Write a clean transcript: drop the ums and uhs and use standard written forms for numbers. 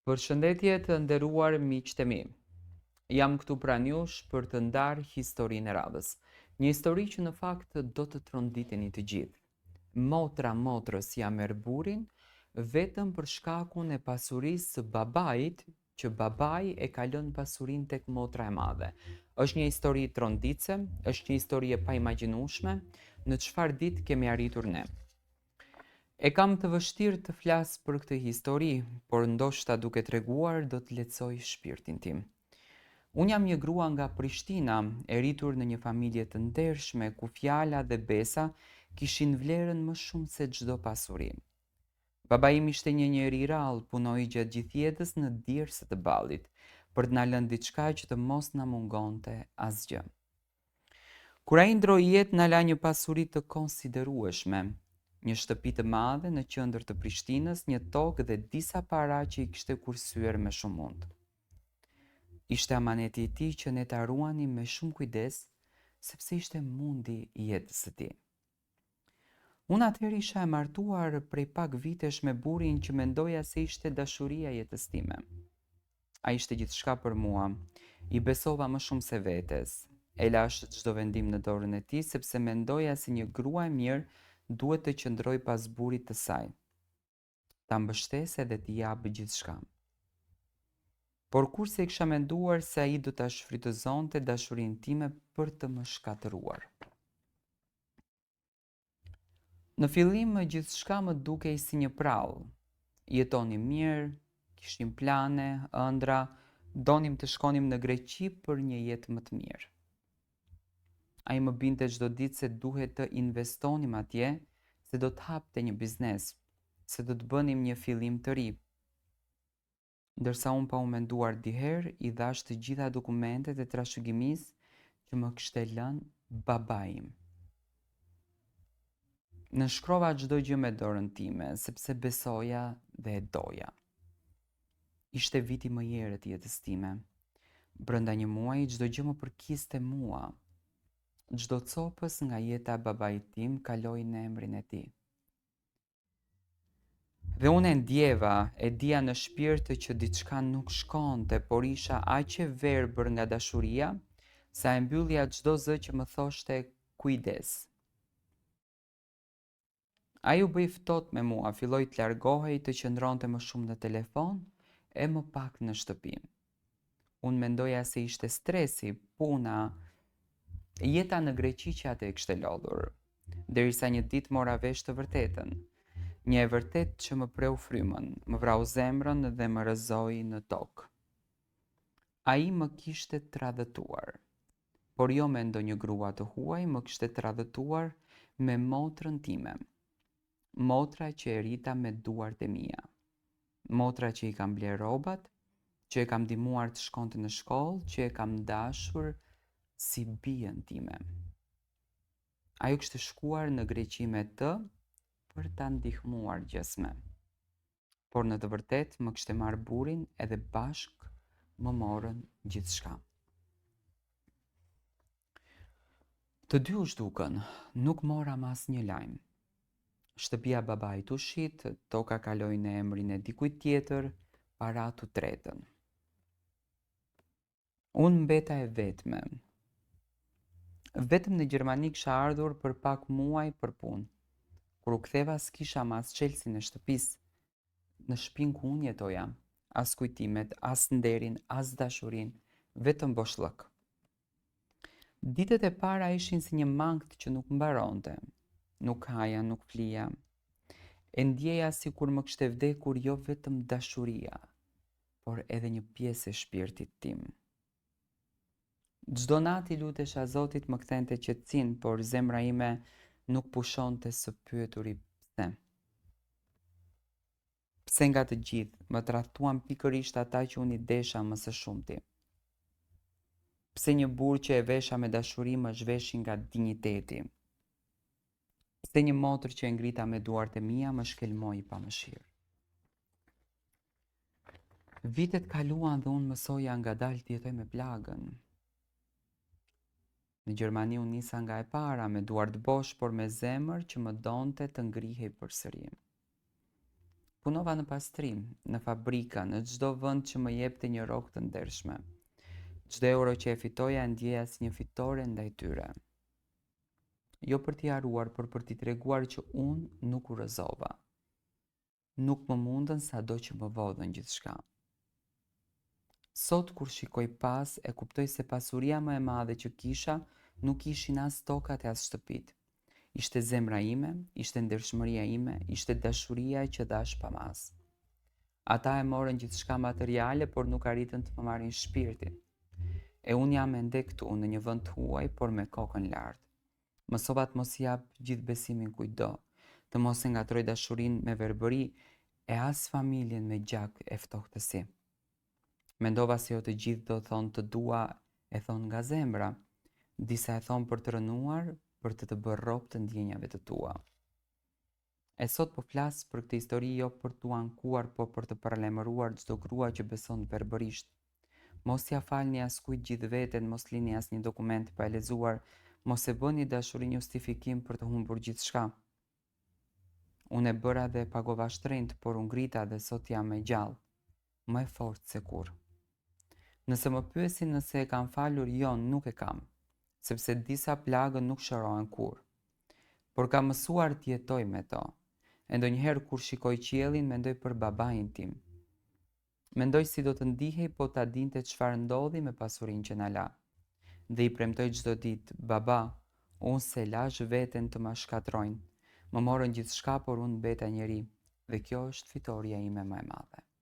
Përshëndetje të nderuar miqtë e mi. Jam këtu pranë jush për të ndarë historinë e radhës. Një histori që në fakt do të tronditeni të gjithë. Motra motrës ja merr burrin vetëm për shkakun e pasurisë së babait, që babai e ka lënë pasurinë tek motra e madhe. Është një histori tronditse, është një histori e paimagjinueshme, në çfarë ditë kemi arritur ne. E kam të vështirë të flas për këtë histori, por ndoshta duke treguar do të lehtësoj shpirtin tim. Unë jam një grua nga Prishtina, e rritur në një familje të ndershme ku fjala dhe besa kishin vlerën më shumë se çdo pasuri. Baba im ishte një njeri i rrallë, punoi gjatë gjithë jetës në dirse të ballit, për të na lënë diçka që të mos na mungonte asgjë. Kur ai ndroi jetë, na la një pasuri të konsiderueshme, një shtëpi të madhe në qendër të Prishtinës, një tokë dhe disa para që i kishte kursyer me shumë mund. Ishte amaneti i tij që ne ta ruanim me shumë kujdes, sepse ishte mundi i jetës së tij. Unë atëherë isha e martuar prej pak vitesh me burrin që mendoja se ishte dashuria e jetës time. Ai ishte gjithçka për mua, i besova më shumë se vetes. E lash çdo vendim në dorën e tij sepse mendoja se një grua e mirë duhet të qëndroj pas burrit të saj, ta mbështesë dhe t'i japë gjithçka. Por kurse e kisha menduar se ai do ta shfrytëzonte dashurinë time për të më shkatëruar. Në fillim gjithçka më dukej si një prall. Jetonim mirë, kishim plane, ëndra, donim të shkonim në Greqi për një jetë më të mirë. Ai më binte çdo ditë se duhet të investonim atje, se do të hapte një biznes, se do të bënim një fillim të ri. Ndërsa unë pa u menduar diherë, i dhash të gjitha dokumentet e trashëgimisë që më kishte lënë babai im. Nënshkrova çdo gjë me dorën time, sepse besoja dhe e doja. Ishte viti më i errët i jetës time. Brenda një muaji çdo gjë më përkiste mua. Çdo copës nga jeta e babait tim kaloi në emrin e tij. Dhe unë e ndjeva, e dija në shpirt që diçka nuk shkonte, por isha aq e verbër nga dashuria, sa e mbyllja çdo zë që më thoshte kujdes. Ai u bëi ftohtë me mua, filloi të largohej, të qëndronte më shumë në telefon e më pak në shtëpi. Unë mendoja se ishte stresi, puna, jeta në Greqi që atë e kishte lodhur, derisa një ditë mora vesh të vërtetën. Një e vërtet që më preu frymën, më vrau zemrën dhe më rrëzoi në tokë. Ai më kishte tradhëtuar, por jo me ndonjë grua të huaj, më kishte tradhëtuar me motrën time. Motra që e rrita me duart e mia. Motra që i kam bler rrobat, që e kam ndihmuar të shkonte në shkollë, që e kam dashur si bijën time. Ajo kishte shkuar në Greqi me të për ta ndihmuar gjasme. Por në të vërtetë më kishte marrë burrin edhe bashk më morën gjithçka. Të dy u zhdukën, nuk moram asnjë lajm. Shtëpia babait u shit, toka kaloi në emrin e dikujt tjetër, parat u tretën. Unë mbeta e vetme. Vetëm në Gjermani kisha ardhur për pak muaj për punë. Kur u ktheva s'kisha as çelësin e shtëpisë, në shtëpinë ku unë jetoja, as kujtimet, as nderin, as dashurinë, vetëm boshllëk. Ditët e para ishin si një mangët që nuk mbaronte. Nuk haja, nuk flija. E ndjeja sikur më kishte vdekur jo vetëm dashuria, por edhe një pjesë e shpirtit tim. Çdo natë i lutesha Zotit më kthente qetësinë, por zemra ime nuk pushonte së pyeturi pse. Pse nga të gjithë më tradhtuan pikërisht ata që unë i desha më së shumti? Pse një burr që e vesha me dashuri më zhveshi nga dinjiteti? Pse një motër që e ngrita me duart e mia më shkelmoi pa mëshirë? Vitet kaluan dhe unë mësoja ngadalë të jetoj me plagën. Në Gjermani unë nisa nga e para, me duart bosh, por me zemër që më donte të ngrihej përsëri. Punova në pastrim, në fabrika, në çdo vend që më jepte një rrokë të ndershme. Çdo euro që e fitoja e ndjeja si një fitore ndaj tyre. Jo për t'i haruar, por për t'i treguar që unë nuk u rrëzova. Nuk më mundën sado që më vodhën gjithçka. Sot kur shikoj pas e kuptoj se pasuria më e madhe që kisha nuk ishin as tokat e as shtëpit. Ishte zemra ime, ishte ndershmëria ime, ishte dashuria që dash pa mas. Ata e morën gjithçka materiale, por nuk arritën të më marrin shpirtin. E unë jam ende këtu në një vend huaj, por me kokën lart. Mësova të mos jap gjithë besimin kujtdo, të mos e ngatroj dashurinë me verbëri e as familjen me gjak e ftohtësi. Mendova se jo të gjithë do thonë të dua e thonë nga zemra, disa e thonë për të rënuar, për të bërë rob të ndjenjave të tua. E sot po flas për këtë histori jo për t'u ankuar, po për të paralajmëruar çdo grua që beson verbërisht. Mos ja falni askujt gjithë veten, mos lini asnjë dokument pa e lexuar, mos e bëni dashurin justifikim për të humbur gjithçka. Unë e bëra dhe pagova shtrenjtë, por u ngrita dhe sot jam e gjallë, më e fortë se kur. Nëse më pyesin nëse e kam falur, jo, nuk e kam, sepse disa plagë nuk shërohen kur. Por kam mësuar të jetoj me to. E ndonjëherë kur shikoj qiellin, mendoj për babain tim. Mendoj si do të ndihej po ta dinte çfarë ndodhi me pasurinë që na la. Dhe i premtoj çdo ditë, baba, unë se lash veten të ma shkatrojnë. Më morën gjithçka, por unë mbeta njeri, dhe kjo është fitoria ime më e madhe.